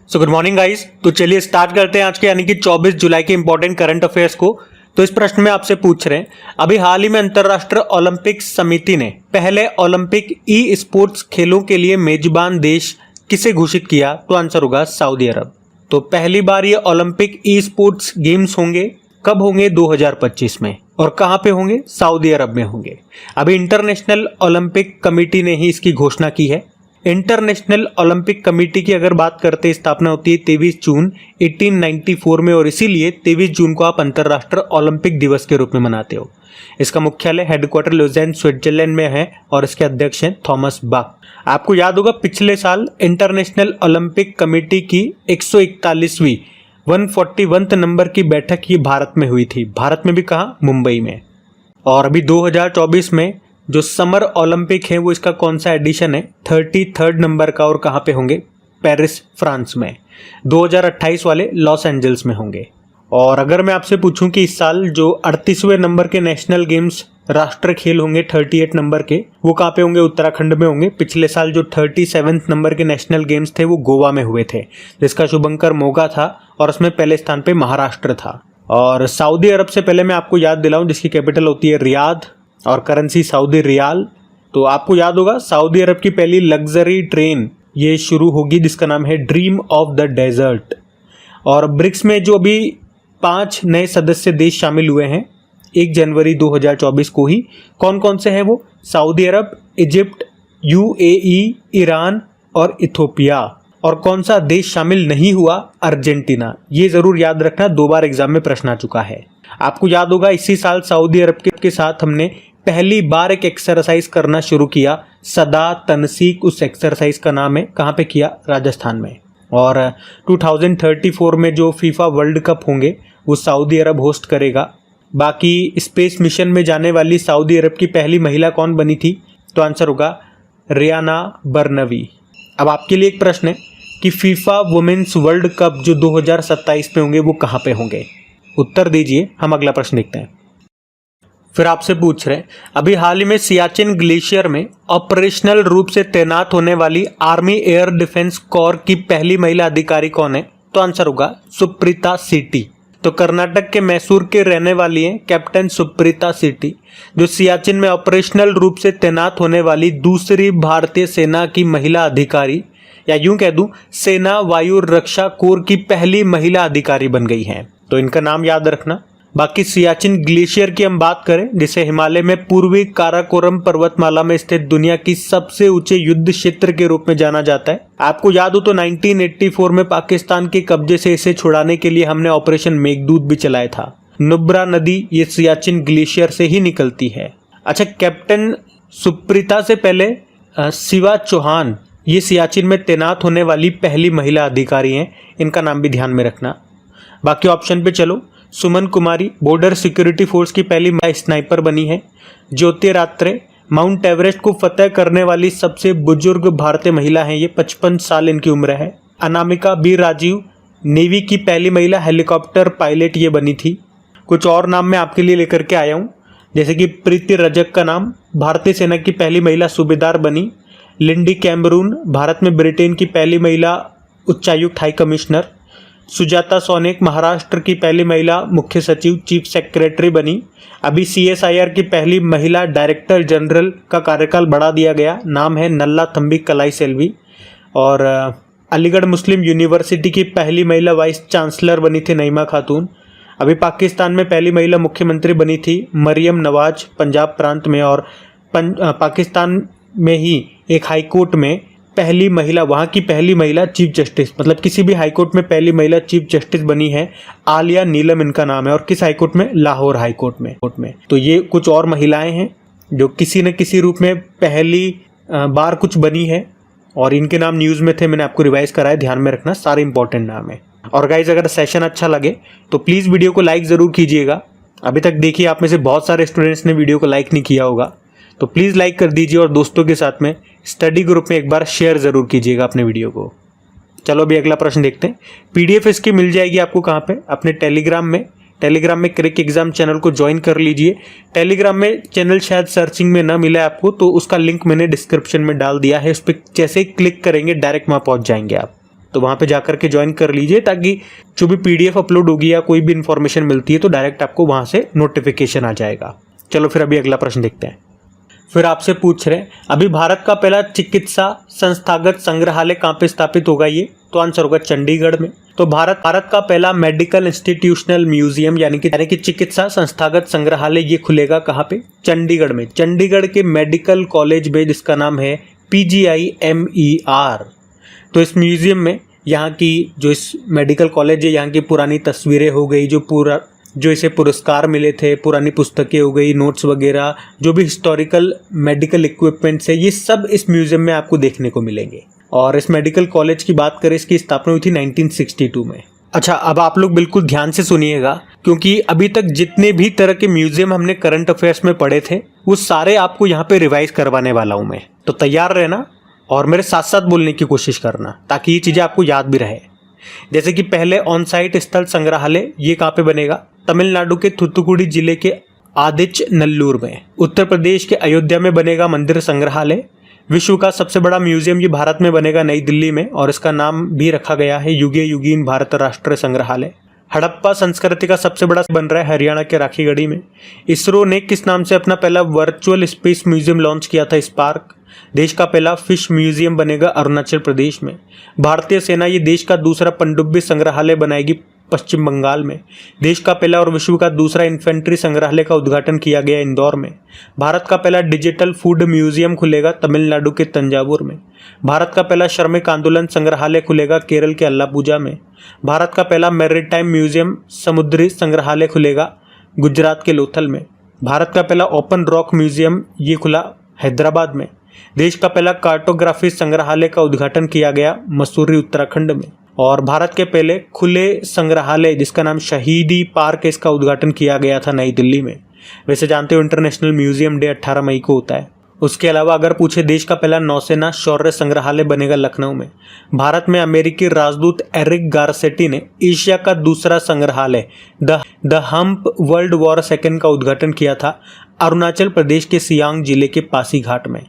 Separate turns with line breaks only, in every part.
So good morning guys. तो चलिए start करते हैं आज के यानी कि 24 जुलाई के इंपॉर्टेंट करंट अफेयर्स को। तो इस प्रश्न में आपसे पूछ रहे हैं, अभी हाल ही में अंतरराष्ट्रीय ओलंपिक समिति ने पहले ओलंपिक ई स्पोर्ट्स खेलों के लिए मेजबान देश किसे घोषित किया? तो आंसर होगा सऊदी अरब। तो पहली बार ये ओलंपिक ई स्पोर्ट्स गेम्स होंगे, कब होंगे? 2025 में। और कहां पे होंगे? सऊदी अरब में होंगे। अभी इंटरनेशनल ओलंपिक कमेटी ने ही इसकी घोषणा की है। इंटरनेशनल ओलंपिक कमेटी की अगर बात करते हैं, स्थापना होती है 23 जून 1894 में, और इसीलिए 23 जून को आप अंतर्राष्ट्रीय ओलंपिक दिवस के रूप में मनाते हो। इसका मुख्यालय हेडक्वार्टर लुज़ेर्न स्विट्जरलैंड में है और इसके अध्यक्ष हैं थॉमस बाक। आपको याद होगा पिछले साल इंटरनेशनल ओलंपिक कमेटी की 141वीं 141th नंबर की बैठक ये भारत में हुई थी। भारत में भी कहाँ? मुंबई में। और अभी 2024 में जो समर ओलंपिक है वो इसका कौन सा एडिशन है? 33rd नंबर का, और कहाँ पे होंगे? पेरिस, फ्रांस में। 2028 वाले लॉस एंजल्स में होंगे। और अगर मैं आपसे पूछूं कि इस साल जो 38वें नंबर के नेशनल गेम्स राष्ट्र खेल होंगे 38 नंबर के, वो कहाँ पे होंगे? उत्तराखंड में होंगे। पिछले साल जो 37th नंबर के नेशनल गेम्स थे वो गोवा में हुए थे, जिसका शुभंकर मोगा था, और उसमें पहले स्थान पे महाराष्ट्र था। और सऊदी अरब से पहले मैं आपको याद दिलाऊं, जिसकी कैपिटल होती है रियाद और करेंसी सऊदी रियाल। तो आपको याद होगा सऊदी अरब की पहली लग्जरी ट्रेन ये शुरू होगी, जिसका नाम है ड्रीम ऑफ द डेजर्ट। और ब्रिक्स में जो अभी 5 नए सदस्य देश शामिल हुए हैं 1 जनवरी 2024 को ही, कौन कौन से हैं वो? सऊदी अरब, इजिप्ट, UAE, ईरान और इथोपिया। और कौन सा देश शामिल नहीं हुआ? अर्जेंटीना। ये जरूर याद रखना, 2 बार एग्जाम में प्रश्न आ चुका है। आपको याद होगा इसी साल सऊदी अरब के साथ हमने पहली बार एक एक्सरसाइज करना शुरू किया, सदा तनसीक उस एक्सरसाइज का नाम है। कहाँ पे किया? राजस्थान में। और 2034 में जो फीफा वर्ल्ड कप होंगे वो सऊदी अरब होस्ट करेगा। बाकी स्पेस मिशन में जाने वाली सऊदी अरब की पहली महिला कौन बनी थी? तो आंसर होगा रियाना बर्नवी। अब आपके लिए एक प्रश्न है कि फीफा वुमेन्स वर्ल्ड कप जो 2027 में होंगे वो कहाँ पे होंगे? उत्तर दीजिए। हम अगला प्रश्न देखते हैं। फिर आपसे पूछ रहे हैं, अभी हाल ही में सियाचिन ग्लेशियर में ऑपरेशनल रूप से तैनात होने वाली आर्मी एयर डिफेंस कोर की पहली महिला अधिकारी कौन है? तो आंसर होगा सुप्रीता सेठी। तो कर्नाटक के मैसूर के रहने वाली हैं कैप्टन सुप्रीता सेठी, जो सियाचिन में ऑपरेशनल रूप से तैनात होने वाली दूसरी भारतीय सेना की महिला अधिकारी, या यूं कह दूं सेना वायु रक्षा कोर की पहली महिला अधिकारी बन गई हैं। तो इनका नाम याद रखना। बाकी सियाचिन ग्लेशियर की हम बात करें, जिसे हिमालय में पूर्वी काराकोरम पर्वतमाला में स्थित दुनिया की सबसे ऊंचे युद्ध क्षेत्र के रूप में जाना जाता है। आपको याद हो तो 1984 में पाकिस्तान के कब्जे से इसे छुड़ाने के लिए हमने ऑपरेशन मेघदूत भी चलाया था। नुब्रा नदी ये सियाचिन ग्लेशियर से ही निकलती है। अच्छा, कैप्टन सुप्रीता से पहले शिवा चौहान ये सियाचिन में तैनात होने वाली पहली महिला अधिकारी हैं। इनका नाम भी ध्यान में रखना। बाकी ऑप्शन पे चलो। सुमन कुमारी बॉर्डर सिक्योरिटी फोर्स की पहली महिला स्नाइपर बनी है। ज्योति रात्रे माउंट एवरेस्ट को फतेह करने वाली सबसे बुजुर्ग भारतीय महिला हैं, ये 55 साल इनकी उम्र है। अनामिका बी राजीव नेवी की पहली महिला हेलीकॉप्टर पायलट ये बनी थी। कुछ और नाम मैं आपके लिए लेकर के आया हूँ, जैसे कि प्रीति रजक का नाम भारतीय सेना की पहली महिला सूबेदार बनी। लिंडी कैमरून भारत में ब्रिटेन की पहली महिला उच्चायुक्त हाई कमिश्नर। सुजाता सोनेक महाराष्ट्र की पहली महिला मुख्य सचिव चीफ सेक्रेटरी बनी। अभी CSIR की पहली महिला डायरेक्टर जनरल का कार्यकाल बढ़ा दिया गया, नाम है नल्ला थम्बी कलाई सेल्वी। और अलीगढ़ मुस्लिम यूनिवर्सिटी की पहली महिला वाइस चांसलर बनी थी नईमा खातून। अभी पाकिस्तान में पहली महिला मुख्यमंत्री बनी थी मरियम नवाज पंजाब प्रांत में। और पाकिस्तान में ही एक हाईकोर्ट में पहली महिला, वहाँ की पहली महिला चीफ जस्टिस, मतलब किसी भी हाईकोर्ट में पहली महिला चीफ जस्टिस बनी है, आलिया नीलम इनका नाम है। और किस हाईकोर्ट में? लाहौर हाईकोर्ट में। तो ये कुछ और महिलाएं हैं जो किसी न किसी रूप में पहली बार कुछ बनी है, और इनके नाम न्यूज़ में थे, मैंने आपको रिवाइज कराया, ध्यान में रखना, सारे इंपॉर्टेंट नाम है। और गाइज अगर सेशन अच्छा लगे तो प्लीज़ वीडियो को लाइक ज़रूर कीजिएगा। अभी तक देखिए आप में से बहुत सारे स्टूडेंट्स ने वीडियो को लाइक नहीं किया होगा, तो प्लीज़ लाइक कर दीजिए, और दोस्तों के साथ में स्टडी ग्रुप में एक बार शेयर ज़रूर कीजिएगा अपने वीडियो को। चलो अभी अगला प्रश्न देखते हैं। PDF इसकी मिल जाएगी आपको कहाँ पे? अपने टेलीग्राम में क्रैक एग्जाम चैनल को ज्वाइन कर लीजिए। टेलीग्राम में चैनल शायद सर्चिंग में ना मिला आपको, तो उसका लिंक मैंने डिस्क्रिप्शन में डाल दिया है। उस पर जैसे ही क्लिक करेंगे डायरेक्ट वहाँ पहुँच जाएंगे आप। तो वहाँ पे जाकर के ज्वाइन कर लीजिए, ताकि जो भी PDF अपलोड होगी या कोई भी इन्फॉर्मेशन मिलती है तो डायरेक्ट आपको वहाँ से नोटिफिकेशन आ जाएगा। चलो फिर अभी अगला प्रश्न देखते हैं। फिर आपसे पूछ रहे हैं अभी भारत का पहला चिकित्सा संस्थागत संग्रहालय कहाँ पे स्थापित होगा ये, तो आंसर होगा चंडीगढ़ में। तो भारत का पहला मेडिकल इंस्टीट्यूशनल म्यूजियम यानी कि चिकित्सा संस्थागत संग्रहालय ये खुलेगा कहाँ पे, चंडीगढ़ में। चंडीगढ़ के मेडिकल कॉलेज में, जिसका नाम है PGIMER। तो इस म्यूजियम में यहाँ की जो इस मेडिकल कॉलेज है, यहाँ की पुरानी तस्वीरें हो गई, जो इसे पुरस्कार मिले थे, पुरानी पुस्तकें हो गई, नोट्स वगैरह, जो भी हिस्टोरिकल मेडिकल इक्विपमेंट्स है, ये सब इस म्यूजियम में आपको देखने को मिलेंगे। और इस मेडिकल कॉलेज की बात करें, इसकी स्थापना हुई थी 1962 में। अच्छा, अब आप लोग बिल्कुल ध्यान से सुनिएगा, क्योंकि अभी तक जितने भी तरह के म्यूजियम हमने करंट अफेयर्स में पढ़े थे वो सारे आपको यहाँ पे रिवाइज करवाने वाला हूँ मैं। तो तैयार रहना और मेरे साथ साथ बोलने की कोशिश करना, ताकि ये चीज़ें आपको याद भी रहे। जैसे कि पहले ऑन साइट स्थल संग्रहालय, ये कहाँ पे बनेगा, तमिलनाडु के थूथुकुडी जिले के आदिचनल्लूर में। उत्तर प्रदेश के अयोध्या में बनेगा मंदिर संग्रहालय। विश्व का सबसे बड़ा म्यूजियम ये भारत में बनेगा नई दिल्ली में, और इसका नाम भी रखा गया है युगे युगीन भारत राष्ट्रीय संग्रहालय। हड़प्पा संस्कृति का सबसे बड़ा बन रहा है हरियाणा के राखीगढ़ी में। इसरो ने किस नाम से अपना पहला वर्चुअल स्पेस म्यूजियम लॉन्च किया था, स्पार्क। देश का पहला फिश म्यूजियम बनेगा अरुणाचल प्रदेश में। भारतीय सेना ये देश का दूसरा पनडुब्बी संग्रहालय बनाएगी पश्चिम बंगाल में। देश का पहला और विश्व का दूसरा इन्फेंट्री संग्रहालय का उद्घाटन किया गया इंदौर में। भारत का पहला डिजिटल फूड म्यूजियम खुलेगा तमिलनाडु के तंजावुर में। भारत का पहला श्रमिक आंदोलन संग्रहालय खुलेगा केरल के अल्लापुजा में। भारत का पहला मैरीटाइम म्यूजियम समुद्री संग्रहालय खुलेगा गुजरात के लोथल में। भारत का पहला ओपन रॉक म्यूजियम ये खुला हैदराबाद में। देश का पहला कार्टोग्राफी संग्रहालय का उद्घाटन किया गया मसूरी उत्तराखंड में। और भारत के पहले खुले संग्रहालय जिसका नाम शहीदी पार्क है, इसका उद्घाटन किया गया था नई दिल्ली में। वैसे जानते हो इंटरनेशनल म्यूजियम डे 18 मई को होता है। उसके अलावा अगर पूछे, देश का पहला नौसेना शौर्य संग्रहालय बनेगा लखनऊ में। भारत में अमेरिकी राजदूत एरिक गारसेटी ने एशिया का दूसरा संग्रहालय the hump world war II का उद्घाटन किया था अरुणाचल प्रदेश के सियांग जिले के पासीघाट में।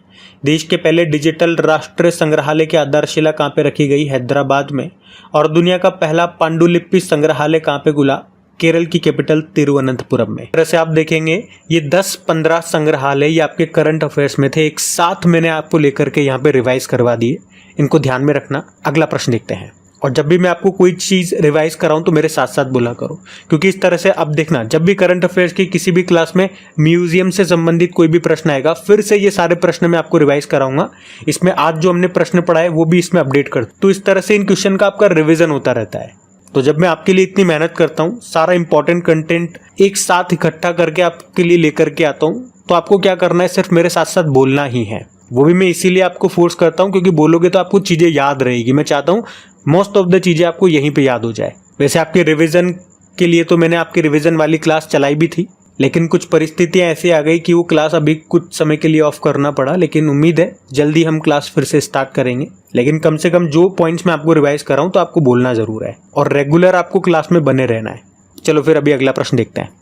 देश के पहले डिजिटल राष्ट्रीय संग्रहालय की आधारशिला कहाँ पे रखी गई, हैदराबाद में। और दुनिया का पहला पांडुलिपि संग्रहालय कहाँ पे खुला, केरल की कैपिटल तिरुवनंतपुरम में। तरह से आप देखेंगे ये 10-15 संग्रहालय ये आपके करंट अफेयर्स में थे, एक साथ मैंने आपको लेकर के यहाँ पे रिवाइज करवा दिए। इनको ध्यान में रखना। अगला प्रश्न देखते हैं। और जब भी मैं आपको कोई चीज़ रिवाइज कराऊं तो मेरे साथ साथ बोला करो, क्योंकि इस तरह से अब देखना, जब भी करंट अफेयर्स की किसी भी क्लास में म्यूजियम से संबंधित कोई भी प्रश्न आएगा, फिर से ये सारे प्रश्न मैं आपको रिवाइज कराऊंगा। इसमें आज जो हमने प्रश्न पढ़ाए वो भी इसमें अपडेट कर, तो इस तरह से इन क्वेश्चन का आपका रिविजन होता रहता है। तो जब मैं आपके लिए इतनी मेहनत करता हूँ, सारा इंपॉर्टेंट कंटेंट एक साथ इकट्ठा करके आपके लिए लेकर के आता हूँ, तो आपको क्या करना है, सिर्फ मेरे साथ साथ बोलना ही है। वो भी मैं इसीलिए आपको फोर्स करता हूँ क्योंकि बोलोगे तो आपको चीज़ें याद रहेगी। मैं चाहता हूँ मोस्ट ऑफ द चीज़ें आपको यहीं पे याद हो जाए। वैसे आपके रिवीजन के लिए तो मैंने आपकी रिवीजन वाली क्लास चलाई भी थी, लेकिन कुछ परिस्थितियाँ ऐसी आ गई कि वो क्लास अभी कुछ समय के लिए ऑफ करना पड़ा। लेकिन उम्मीद है जल्दी हम क्लास फिर से स्टार्ट करेंगे। लेकिन कम से कम जो पॉइंट्स मैं आपको रिवाइज कर रहा हूँ तो आपको बोलना ज़रूर है और रेगुलर आपको क्लास में बने रहना है। चलो फिर अभी अगला प्रश्न देखते हैं।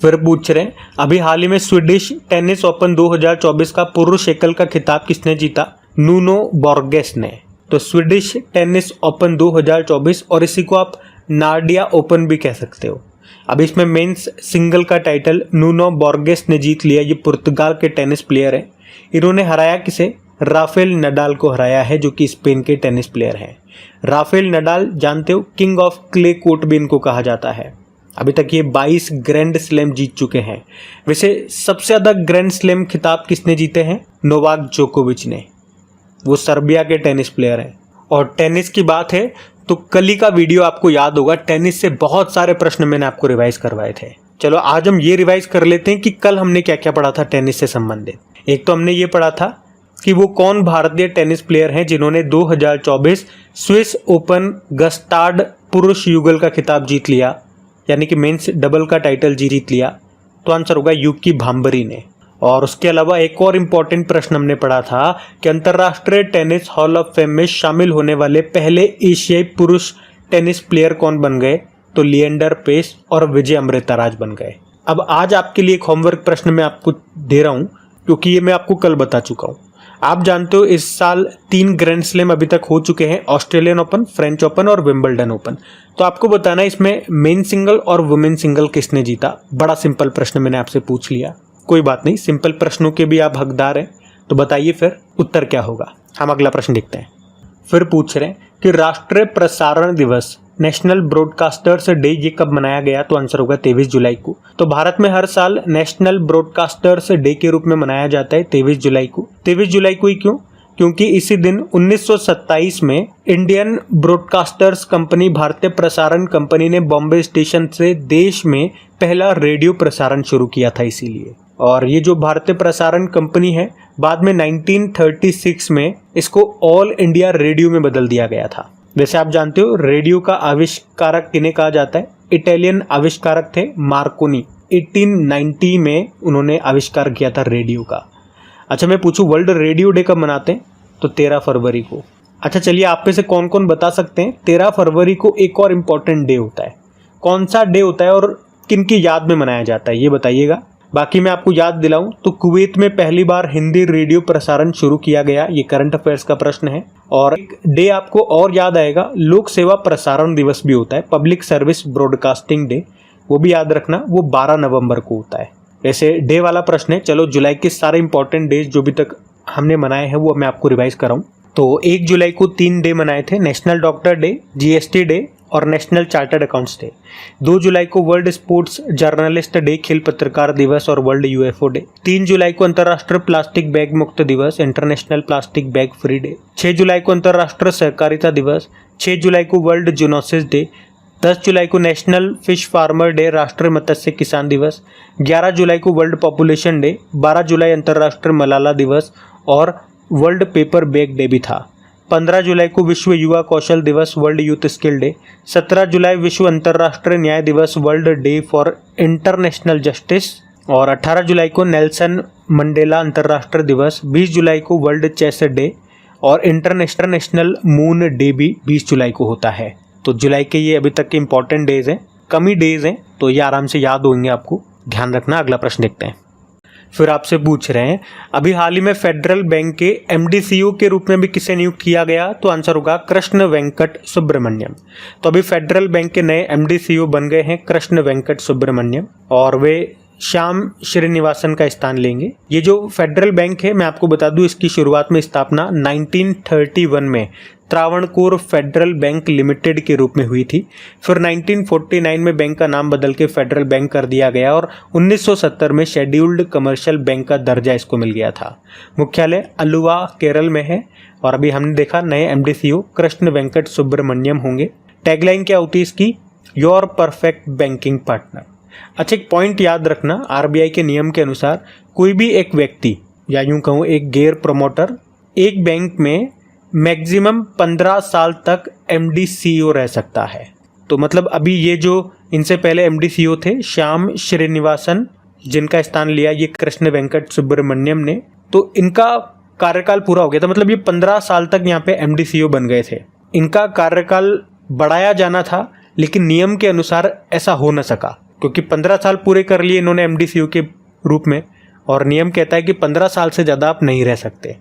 फिर पूछ रहे हैं, अभी हाल ही में स्वीडिश टेनिस ओपन 2024 का पुरुष एकल का खिताब किसने जीता? नुनो बोर्गेस ने। तो स्वीडिश टेनिस ओपन 2024, और इसी को आप नाडिया ओपन भी कह सकते हो। अब इसमें मेंस सिंगल का टाइटल नुनो बोर्गेस ने जीत लिया। ये पुर्तगाल के टेनिस प्लेयर हैं। इन्होंने हराया किसे? राफेल नडाल को हराया है, जो कि स्पेन के टेनिस प्लेयर हैं। राफेल नडाल जानते हो, किंग ऑफ क्ले कोर्ट भी इनको कहा जाता है। अभी तक ये 22 ग्रैंड स्लैम जीत चुके हैं। वैसे सबसे ज़्यादा ग्रैंड स्लैम खिताब किसने जीते हैं? नोवाक जोकोविच ने। वो सर्बिया के टेनिस प्लेयर हैं। और टेनिस की बात है तो कल ही का वीडियो आपको याद होगा, टेनिस से बहुत सारे प्रश्न मैंने आपको रिवाइज करवाए थे। चलो आज हम ये रिवाइज कर लेते हैं कि कल हमने क्या क्या पढ़ा था टेनिस से संबंधित। एक तो हमने ये पढ़ा था कि वो कौन भारतीय टेनिस प्लेयर हैं जिन्होंने 2024 स्विस ओपन गस्टार्ड पुरुष युगल का खिताब जीत लिया, यानी कि मेंस डबल का टाइटल जीत लिया। तो आंसर होगा यूकी भांबरी ने। और उसके अलावा एक और इम्पॉर्टेंट प्रश्न हमने पढ़ा था कि अंतर्राष्ट्रीय टेनिस हॉल ऑफ फेम में शामिल होने वाले पहले एशियाई पुरुष टेनिस प्लेयर कौन बन गए? तो लिएंडर पेस और विजय अमृताराज बन गए। अब आज आपके लिए एक होमवर्क प्रश्न मैं आपको दे रहा हूँ, क्योंकि ये मैं आपको कल बता चुका हूँ। आप जानते हो इस साल 3 ग्रैंड स्लैम अभी तक हो चुके हैं, ऑस्ट्रेलियन ओपन, फ्रेंच ओपन और विंबलडन ओपन। तो आपको बताना है इसमें मेन सिंगल और वुमेन सिंगल किसने जीता। बड़ा सिंपल प्रश्न मैंने आपसे पूछ लिया, कोई बात नहीं, सिंपल प्रश्नों के भी आप हकदार हैं। तो बताइए फिर उत्तर क्या होगा। हम अगला प्रश्न देखते हैं। फिर पूछ रहे हैं कि राष्ट्रीय प्रसारण दिवस, नेशनल ब्रॉडकास्टर्स डे, ये कब मनाया गया। तो आंसर होगा 23 जुलाई को। तो भारत में हर साल नेशनल ब्रॉडकास्टर्स डे के रूप में मनाया जाता है 23 जुलाई को। 23 जुलाई को ही क्यों? क्योंकि इसी दिन 1927 में इंडियन ब्रॉडकास्टर्स कंपनी, भारतीय प्रसारण कंपनी ने बॉम्बे स्टेशन से देश में पहला रेडियो प्रसारण शुरू किया था, इसीलिए। और ये जो भारतीय प्रसारण कंपनी है, बाद में 1936 में इसको ऑल इंडिया रेडियो में बदल दिया गया था। वैसे आप जानते हो रेडियो का आविष्कारक किन्हें कहा जाता है? इटालियन आविष्कारक थे मार्कोनी। 1890 में उन्होंने आविष्कार किया था रेडियो का। अच्छा, मैं पूछूं वर्ल्ड रेडियो डे कब मनाते हैं? तो 13 फरवरी को। अच्छा चलिए, आप में से कौन कौन बता सकते हैं 13 फरवरी को एक और इम्पोर्टेंट डे होता है। कौन सा डे होता है और किन की याद में मनाया जाता है, ये बताइएगा। बाकी मैं आपको याद दिलाऊं तो कुवैत में पहली बार हिंदी रेडियो प्रसारण शुरू किया गया, ये करंट अफेयर्स का प्रश्न है। और एक डे आपको और याद आएगा, लोक सेवा प्रसारण दिवस भी होता है, पब्लिक सर्विस ब्रॉडकास्टिंग डे, वो भी याद रखना, वो 12 नवंबर को होता है। वैसे डे वाला प्रश्न है। चलो, जुलाई के सारे इंपॉर्टेंट डेज जो भी तक हमने मनाए हैं वो मैं आपको रिवाइज कराऊं। तो 1 जुलाई को 3 डे मनाए थे, national doctor day, GST day और नेशनल चार्टर्ड अकाउंट्स डे। 2 जुलाई को वर्ल्ड स्पोर्ट्स जर्नलिस्ट डे, खेल पत्रकार दिवस और वर्ल्ड यूएफओ डे। 3 जुलाई को अंतर्राष्ट्रीय प्लास्टिक बैग मुक्त दिवस, international plastic bag free day. 6 जुलाई को अंतर्राष्ट्रीय सहकारिता दिवस। 6 जुलाई को वर्ल्ड जूनोसिस डे। 10 जुलाई को नेशनल फिश फार्मर डे, राष्ट्रीय मत्स्य किसान दिवस। 11 जुलाई को वर्ल्ड पॉपुलेशन डे। 12 जुलाई अंतर्राष्ट्रीय मलाला दिवस और वर्ल्ड पेपर बैग डे भी था। 15 जुलाई को विश्व युवा कौशल दिवस, वर्ल्ड यूथ स्किल डे। 17 जुलाई विश्व अंतर्राष्ट्रीय न्याय दिवस, world day for international justice. और 18 जुलाई को नेल्सन मंडेला अंतर्राष्ट्रीय दिवस। 20 जुलाई को वर्ल्ड चेस डे और इंटरनेशनल मून डे भी 20 जुलाई को होता है। तो जुलाई के ये अभी तक के इंपॉर्टेंट डेज हैं, कम ही डेज हैं, तो ये आराम से याद होंगे आपको, ध्यान रखना। अगला प्रश्न देखते हैं। फिर आपसे पूछ रहे हैं अभी हाल ही में फेडरल बैंक के एमडीसीओ के रूप में भी किसे नियुक्त किया गया। तो आंसर होगा कृष्ण वेंकट सुब्रमण्यम। तो अभी फेडरल बैंक के नए एमडीसीओ बन गए हैं कृष्ण वेंकट सुब्रमण्यम और वे श्याम श्रीनिवासन का स्थान लेंगे। ये जो फेडरल बैंक है, मैं आपको बता दूं, इसकी शुरुआत में स्थापना 1931 में त्रावणकोर फेडरल बैंक लिमिटेड के रूप में हुई थी। फिर 1949 में बैंक का नाम बदल के फेडरल बैंक कर दिया गया और 1970 में शेड्यूल्ड कमर्शियल बैंक का दर्जा इसको मिल गया था। मुख्यालय अलुवा केरल में है और अभी हमने देखा नए एमडीसीओ कृष्ण वेंकट सुब्रमण्यम होंगे। टैगलाइन क्या होती है इसकी? Your perfect banking partner. अच्छा, एक पॉइंट याद रखना, आरबीआई के नियम के अनुसार कोई भी एक व्यक्ति या यूं कहूँ एक गैर प्रमोटर एक बैंक में मैक्सिमम 15 साल तक एमडीसीओ रह सकता है। तो मतलब अभी ये जो इनसे पहले एमडीसीओ थे श्याम श्रीनिवासन, जिनका स्थान लिया ये कृष्ण वेंकट सुब्रमण्यम ने, तो इनका कार्यकाल पूरा हो गया था। मतलब ये 15 साल तक यहाँ पे एमडीसीओ बन गए थे। इनका कार्यकाल बढ़ाया जाना था लेकिन नियम के अनुसार ऐसा हो न सका क्योंकि 15 साल पूरे कर लिए इन्होंने एमडीसीओ के रूप में और नियम कहता है कि 15 साल से ज़्यादा आप नहीं रह सकते,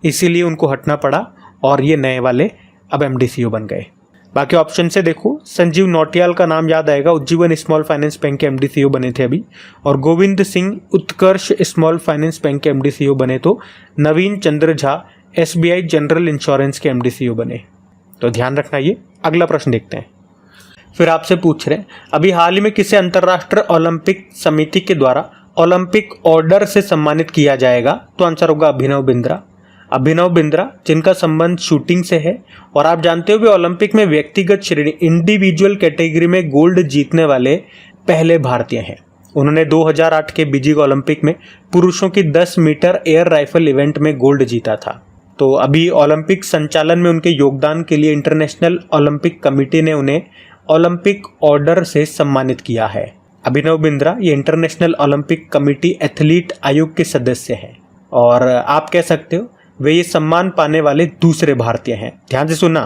इसीलिए उनको हटना पड़ा और ये नए वाले अब एमडीसीओ बन गए। बाकी ऑप्शन से देखो, संजीव नौटियाल का नाम याद आएगा, उज्जीवन स्मॉल फाइनेंस बैंक के एमडीसीओ बने थे अभी, और गोविंद सिंह उत्कर्ष स्मॉल फाइनेंस बैंक के एमडीसीओ बने, तो नवीन Chandra Jha SBI general insurance के एमडीसीओ बने। तो ध्यान रखना ये। अगला प्रश्न देखते हैं। फिर आपसे पूछ रहे हैं अभी हाल ही में किसे अंतर्राष्ट्रीय ओलंपिक समिति के द्वारा ओलंपिक ऑर्डर से सम्मानित किया जाएगा। तो आंसर होगा अभिनव बिंद्रा। अभिनव बिंद्रा जिनका संबंध शूटिंग से है और आप जानते हो वे ओलंपिक में व्यक्तिगत श्रेणी इंडिविजुअल कैटेगरी में गोल्ड जीतने वाले पहले भारतीय हैं। उन्होंने 2008 के बीजिंग ओलंपिक में पुरुषों की 10 मीटर एयर राइफल इवेंट में गोल्ड जीता था। तो अभी ओलंपिक संचालन में उनके योगदान के लिए इंटरनेशनल ओलंपिक कमेटी ने उन्हें ओलंपिक ऑर्डर से सम्मानित किया है। अभिनव बिंद्रा ये इंटरनेशनल ओलंपिक कमेटी एथलीट आयोग के सदस्य हैं और आप कह सकते हो वे ये सम्मान पाने वाले दूसरे भारतीय हैं। ध्यान से सुनना,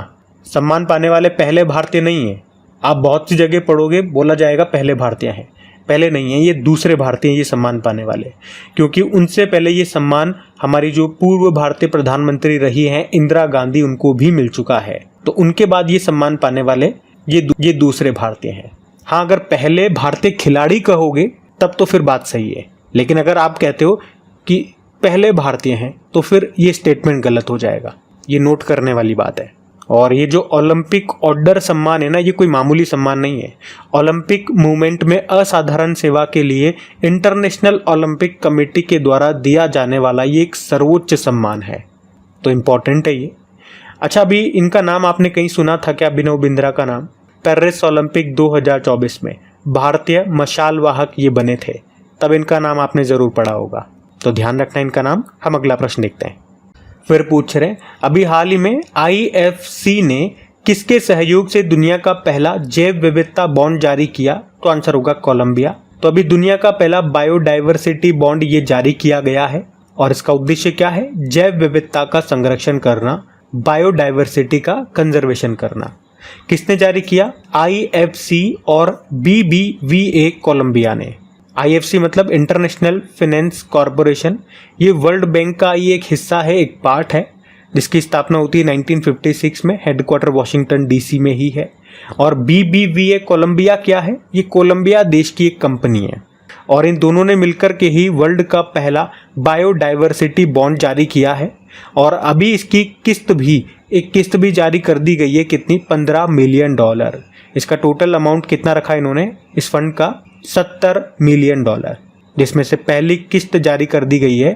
सम्मान पाने वाले पहले भारतीय नहीं हैं। आप बहुत सी जगह पढ़ोगे बोला जाएगा पहले भारतीय हैं, पहले नहीं है, ये दूसरे भारतीय ये सम्मान पाने वाले, क्योंकि उनसे पहले ये सम्मान हमारी जो पूर्व भारतीय प्रधानमंत्री रही हैं इंदिरा गांधी, उनको भी मिल चुका है। तो उनके बाद ये सम्मान पाने वाले ये दूसरे भारतीय हैं। हाँ, अगर पहले भारतीय खिलाड़ी कहोगे तब तो फिर बात सही है, लेकिन अगर आप कहते हो कि पहले भारतीय हैं तो फिर ये स्टेटमेंट गलत हो जाएगा। ये नोट करने वाली बात है। और ये जो ओलंपिक ऑर्डर सम्मान है ना, ये कोई मामूली सम्मान नहीं है। ओलंपिक मूवमेंट में असाधारण सेवा के लिए इंटरनेशनल ओलंपिक कमेटी के द्वारा दिया जाने वाला ये एक सर्वोच्च सम्मान है, तो इम्पॉर्टेंट है ये। अच्छा, अभी इनका नाम आपने कहीं सुना था क्या, अभिनव बिंद्रा का नाम? पेरिस ओलंपिक 2024 में भारतीय मशाल वाहक ये बने थे, तब इनका नाम आपने ज़रूर पढ़ा होगा, तो ध्यान रखना इनका नाम। हम अगला प्रश्न देखते हैं। फिर पूछ रहे, अभी हाल ही में IFC ने किसके सहयोग से दुनिया का पहला जैव विविधता बॉन्ड जारी किया? तो आंसर होगा कोलंबिया। तो अभी दुनिया का पहला बायोडाइवर्सिटी बॉन्ड ये जारी किया गया है, और इसका उद्देश्य क्या है? जैव विविधता का संरक्षण करना, बायोडाइवर्सिटी का कंजर्वेशन करना। किसने जारी किया? IFC और BBVA कोलंबिया ने। IFC मतलब इंटरनेशनल फाइनेंस कॉरपोरेशन, ये वर्ल्ड बैंक का ये एक हिस्सा है, एक पार्ट है, जिसकी स्थापना होती है 1956 में, हेडक्वार्टर वाशिंगटन DC में ही है। और BBVA कोलंबिया क्या है? ये कोलंबिया देश की एक कंपनी है, और इन दोनों ने मिलकर के ही वर्ल्ड का पहला बायोडाइवर्सिटी बॉन्ड जारी किया है। और अभी इसकी एक किस्त भी जारी कर दी गई है। कितनी? $15 मिलियन। इसका टोटल अमाउंट कितना रखा इन्होंने इस फंड का? $70 मिलियन, जिसमें से पहली किस्त जारी कर दी गई है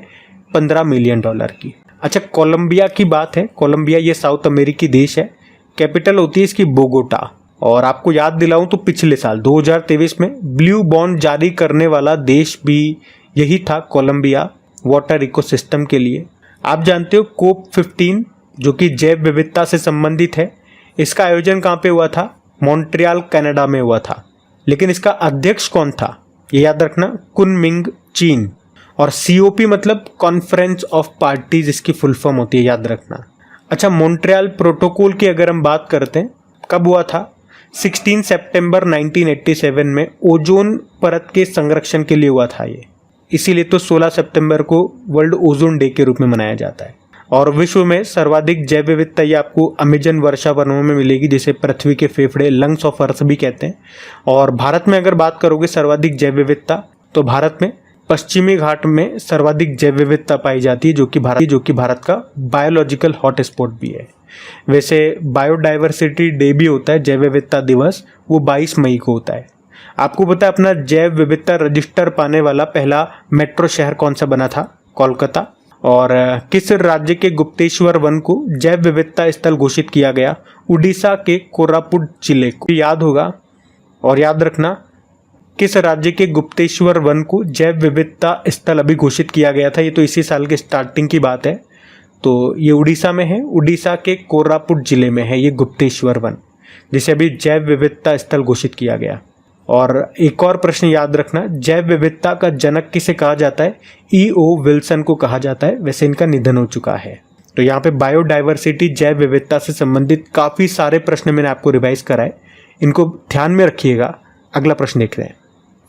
$15 मिलियन की। अच्छा, कोलंबिया की बात है। कोलंबिया ये साउथ अमेरिकी देश है, कैपिटल होती है इसकी बोगोटा। और आपको याद दिलाऊं तो पिछले साल 2023 में ब्लू बॉन्ड जारी करने वाला देश भी यही था, कोलंबिया, वाटर इकोसिस्टम के लिए। आप जानते हो COP15 जो कि जैव विविधता से संबंधित है, इसका आयोजन कहाँ पे हुआ था? मॉन्ट्रियल कनाडा में हुआ था। लेकिन इसका अध्यक्ष कौन था? ये याद रखना, कुनमिंग चीन। और COP मतलब कॉन्फ्रेंस ऑफ पार्टीज इसकी फुल फॉर्म होती है, याद रखना। अच्छा, मॉन्ट्रियल प्रोटोकॉल की अगर हम बात करते हैं, कब हुआ था? 16 सितंबर 1987 में ओजोन परत के संरक्षण के लिए हुआ था ये, इसीलिए तो 16 सितंबर को वर्ल्ड ओजोन डे के रूप में मनाया जाता है। और विश्व में सर्वाधिक जैव विविधता ये आपको अमेजन वर्षा वनों में मिलेगी, जिसे पृथ्वी के फेफड़े, लंग्स ऑफ अर्थ भी कहते हैं। और भारत में अगर बात करोगे सर्वाधिक जैव विविधता, तो भारत में पश्चिमी घाट में सर्वाधिक जैव विविधता पाई जाती है, जो कि भारत का बायोलॉजिकल हॉटस्पॉट भी है। वैसे बायोडाइवर्सिटी डे भी होता है, जैव विविधता दिवस, वो 22 मई को होता है। आपको पता है अपना जैव विविधता रजिस्टर पाने वाला पहला मेट्रो शहर कौन सा बना था? कोलकाता। और किस राज्य के गुप्तेश्वर वन को जैव विविधता स्थल घोषित किया गया? उड़ीसा के कोरापुट जिले को। याद होगा, और याद रखना, किस राज्य के गुप्तेश्वर वन को जैव विविधता स्थल अभी घोषित किया गया था? ये तो इसी साल के स्टार्टिंग की बात है, तो ये उड़ीसा में है, उड़ीसा के कोरापुट जिले में है ये गुप्तेश्वर वन, जिसे अभी जैव विविधता स्थल घोषित किया गया। और एक और प्रश्न याद रखना, जैव विविधता का जनक किसे कहा जाता है? E.O. विल्सन को कहा जाता है, वैसे इनका निधन हो चुका है। तो यहाँ पे बायोडाइवर्सिटी, जैव विविधता से संबंधित काफ़ी सारे प्रश्न मैंने आपको रिवाइज कराए, इनको ध्यान में रखिएगा। अगला प्रश्न देख रहे हैं।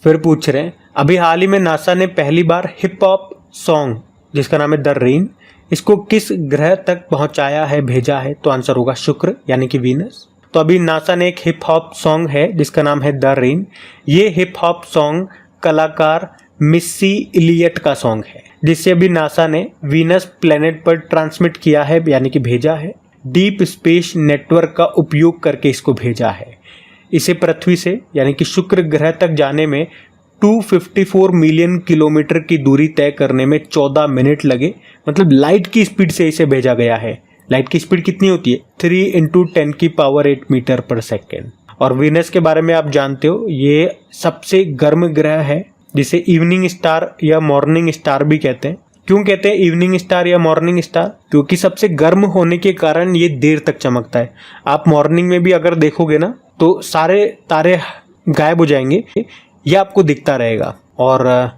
फिर पूछ रहे हैं, अभी हाल ही में नासा ने पहली बार हिप हॉप सॉन्ग जिसका नाम है द रेन, इसको किस ग्रह तक पहुँचाया है, भेजा है? तो आंसर होगा शुक्र, यानी कि वीनस। तो अभी नासा ने एक हिप हॉप सॉन्ग है जिसका नाम है द रेन। ये हिप हॉप सॉन्ग कलाकार मिस्सी इलियट का सॉन्ग है, जिसे अभी नासा ने वीनस प्लेनेट पर ट्रांसमिट किया है, यानी कि भेजा है। डीप स्पेस नेटवर्क का उपयोग करके इसको भेजा है। इसे पृथ्वी से यानी कि शुक्र ग्रह तक जाने में 254 मिलियन किलोमीटर की दूरी तय करने में 14 मिनट लगे, मतलब लाइट की स्पीड से इसे भेजा गया है। लाइट की स्पीड कितनी होती है? 3 × 10⁸ मीटर पर सेकेंड। और वीनस के बारे में आप जानते हो, ये सबसे गर्म ग्रह है, जिसे इवनिंग स्टार या मॉर्निंग स्टार भी कहते हैं। क्यों कहते हैं इवनिंग स्टार या मॉर्निंग स्टार? क्योंकि सबसे गर्म होने के कारण ये देर तक चमकता है। आप मॉर्निंग में भी अगर देखोगे ना, तो सारे तारे गायब हो जाएंगे, ये आपको दिखता रहेगा। और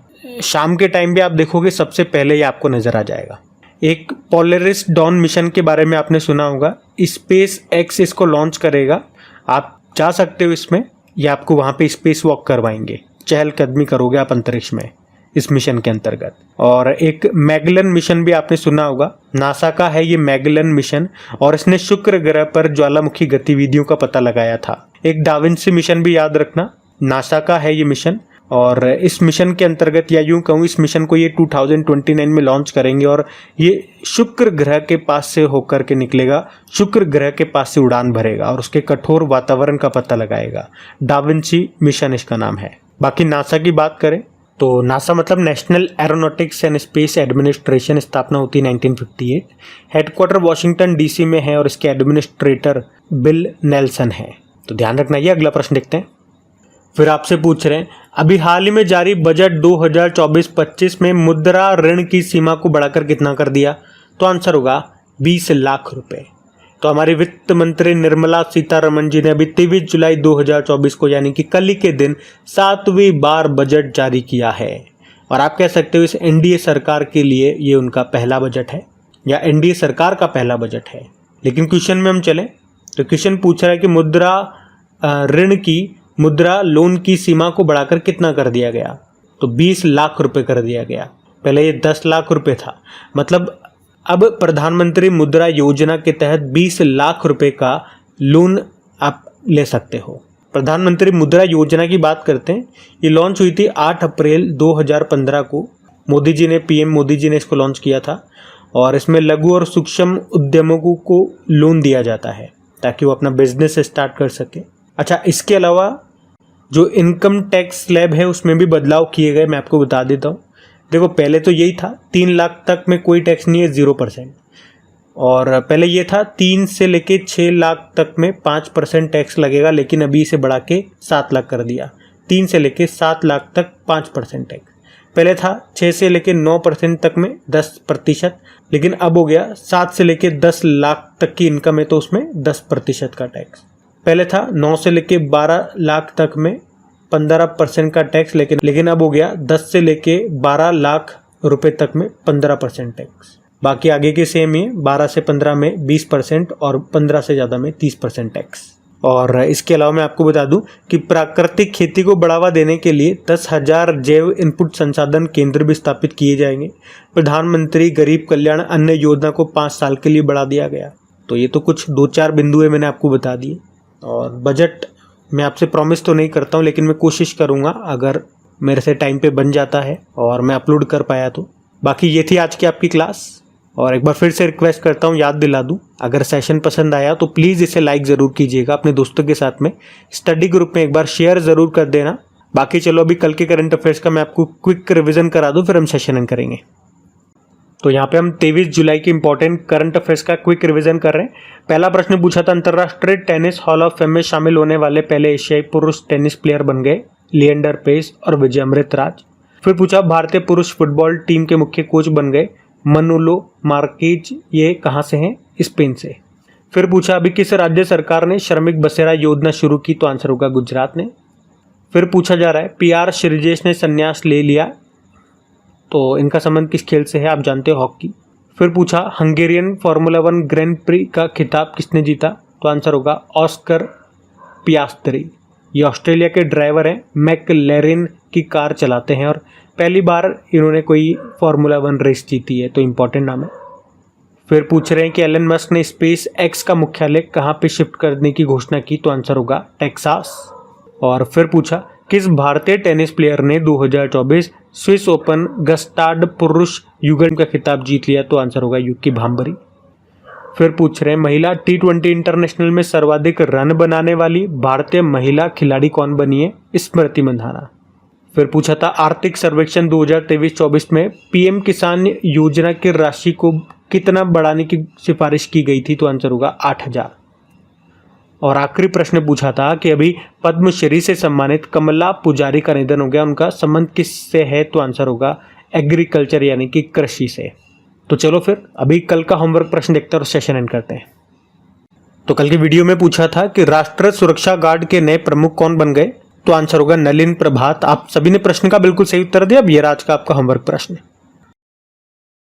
शाम के टाइम भी आप देखोगे, सबसे पहले ये आपको नजर आ जाएगा। एक पोलरिस डॉन मिशन के बारे में आपने सुना होगा, स्पेस एक्स इसको लॉन्च करेगा। आप जा सकते हो इसमें, या आपको वहाँ पे स्पेस वॉक करवाएंगे। चहलकदमी करोगे आप अंतरिक्ष में इस मिशन के अंतर्गत। और एक मैगेलन मिशन भी आपने सुना होगा, नासा का है ये मैगेलन मिशन, और इसने शुक्र ग्रह पर ज्वालामुखी गतिविधियों का पता लगाया था। एक डाविंसी मिशन भी याद रखना, नासा का है ये मिशन, और इस मिशन के अंतर्गत, या यूं कहूँ इस मिशन को ये 2029 में लॉन्च करेंगे और ये शुक्र ग्रह के पास से होकर के निकलेगा, शुक्र ग्रह के पास से उड़ान भरेगा और उसके कठोर वातावरण का पता लगाएगा। डाविंसी मिशन इसका नाम है। बाकी नासा की बात करें तो नासा मतलब national aeronautics and space administration, स्थापना होती है 1958। हेडक्वार्टर वॉशिंगटन DC में है और इसके एडमिनिस्ट्रेटर बिल नेल्सन है। तो ध्यान रखना। ये अगला प्रश्न देखते हैं। फिर आपसे पूछ रहे हैं, अभी हाल ही में जारी बजट 2024-25 में मुद्रा ऋण की सीमा को बढ़ाकर कितना कर दिया? तो आंसर होगा 20 लाख रुपए। तो हमारी वित्त मंत्री निर्मला सीतारमण जी ने अभी 23 जुलाई 2024 को यानी कि कल ही के दिन 7वीं बार बजट जारी किया है। और आप कह सकते हो इस एनडीए सरकार के लिए ये उनका पहला बजट है या एनडीए सरकार का पहला बजट है। लेकिन क्वेश्चन में हम चले तो क्वेश्चन पूछ रहा है कि मुद्रा लोन की सीमा को बढ़ाकर कितना कर दिया गया? तो 20 लाख रुपए कर दिया गया। पहले ये 10 लाख रुपए था। मतलब अब प्रधानमंत्री मुद्रा योजना के तहत 20 लाख रुपए का लोन आप ले सकते हो। प्रधानमंत्री मुद्रा योजना की बात करते हैं, ये लॉन्च हुई थी 8 अप्रैल 2015 को। पीएम मोदी जी ने इसको लॉन्च किया था और इसमें लघु और सूक्ष्म उद्यमों को लोन दिया जाता है ताकि वो अपना बिजनेस स्टार्ट कर सके। अच्छा, इसके अलावा जो इनकम टैक्स स्लैब है उसमें भी बदलाव किए गए, मैं आपको बता देता हूँ। देखो, पहले तो यही था 3 लाख तक में कोई टैक्स नहीं है, 0%। और पहले ये था 3 से लेके 6 लाख तक में 5% टैक्स लगेगा, लेकिन अभी इसे बढ़ा के 7 लाख कर दिया। 3 से लेके 7 लाख तक 5% टैक्स। पहले था 6 से लेके 9% तक में 10%, लेकिन अब हो गया 7 से लेके 10 लाख तक की इनकम है तो उसमें 10% का टैक्स। पहले था 9 से लेके 12 लाख तक में 15% का टैक्स, लेकिन अब हो गया 10 से लेके 12 लाख रुपए तक में 15% टैक्स। बाकी आगे के सेम ही, 12 से 15 में 20% और 15 से ज़्यादा में 30% टैक्स। और इसके अलावा मैं आपको बता दूं कि प्राकृतिक खेती को बढ़ावा देने के लिए 10,000 जैव इनपुट संसाधन केंद्र भी स्थापित किए जाएंगे। प्रधानमंत्री गरीब कल्याण अन्न योजना को 5 साल के लिए बढ़ा दिया गया। तो ये तो कुछ 2-4 बिंदु है मैंने आपको बता दिए। और बजट मैं आपसे प्रॉमिस तो नहीं करता हूँ, लेकिन मैं कोशिश करूँगा अगर मेरे से टाइम पे बन जाता है और मैं अपलोड कर पाया तो। बाकी ये थी आज की आपकी क्लास। और एक बार फिर से रिक्वेस्ट करता हूँ, याद दिला दूँ, अगर सेशन पसंद आया तो प्लीज़ इसे लाइक ज़रूर कीजिएगा, अपने दोस्तों के साथ में स्टडी ग्रुप में एक बार शेयर ज़रूर कर देना। बाकी चलो अभी कल के करंट अफेयर्स का मैं आपको क्विक रिविज़न करा दूँ, फिर हम सेशन एंड करेंगे। तो यहाँ पे हम 23 जुलाई के इंपॉर्टेंट करंट अफेयर्स का क्विक रिवीजन कर रहे हैं। पहला प्रश्न पूछा था, अंतर्राष्ट्रीय टेनिस हॉल ऑफ फेम में शामिल होने वाले पहले एशियाई पुरुष टेनिस प्लेयर बन गए लिएंडर पेस और विजय अमृतराज। फिर पूछा, भारतीय पुरुष फुटबॉल टीम के मुख्य कोच बन गए मनुलो मार्केज, ये कहाँ से हैं? स्पेन से। फिर पूछा, अभी किस राज्य सरकार ने श्रमिक बसेरा योजना शुरू की? तो आंसर होगा गुजरात ने। फिर पूछा जा रहा है, PR श्रीजेश ने संन्यास ले लिया, तो इनका संबंध किस खेल से है? आप जानते हो, हॉकी। फिर पूछा, हंगेरियन फार्मूला 1 ग्रैंड प्री का खिताब किसने जीता? तो आंसर होगा ऑस्कर पियास्त्री। ये ऑस्ट्रेलिया के ड्राइवर हैं, मैकलेरिन की कार चलाते हैं और पहली बार इन्होंने कोई फार्मूला 1 रेस जीती है, तो इम्पोर्टेंट नाम है। फिर पूछ रहे हैं कि एलन मस्क ने स्पेस एक्स का मुख्यालय कहाँ पे शिफ्ट करने की घोषणा की? तो आंसर होगा टेक्सास। और फिर पूछा, किस भारतीय टेनिस प्लेयर ने 2024 स्विस ओपन गस्टार्ड पुरुष युगल का खिताब जीत लिया? तो आंसर होगा युकी भांबरी। फिर पूछ रहे हैं, महिला T20 इंटरनेशनल में सर्वाधिक रन बनाने वाली भारतीय महिला खिलाड़ी कौन बनी है? स्मृति मंधाना। फिर पूछा था, आर्थिक सर्वेक्षण 2023-24 में PM किसान योजना की राशि को कितना बढ़ाने की सिफारिश की गई थी? तो आंसर होगा 8,000। और आखिरी प्रश्न पूछा था कि अभी पद्मश्री से सम्मानित कमला पुजारी का निधन हो गया, उनका संबंध किससे है? तो आंसर होगा एग्रीकल्चर यानी कि कृषि से। तो चलो फिर अभी कल का होमवर्क प्रश्न देखते हैं और सेशन एंड करते हैं। तो कल की वीडियो में पूछा था कि राष्ट्रीय सुरक्षा गार्ड के नए प्रमुख कौन बन गए? तो आंसर होगा नलिन प्रभात। आप सभी ने प्रश्न का बिल्कुल सही उत्तर दिया। अब ये आज का आपका होमवर्क प्रश्न।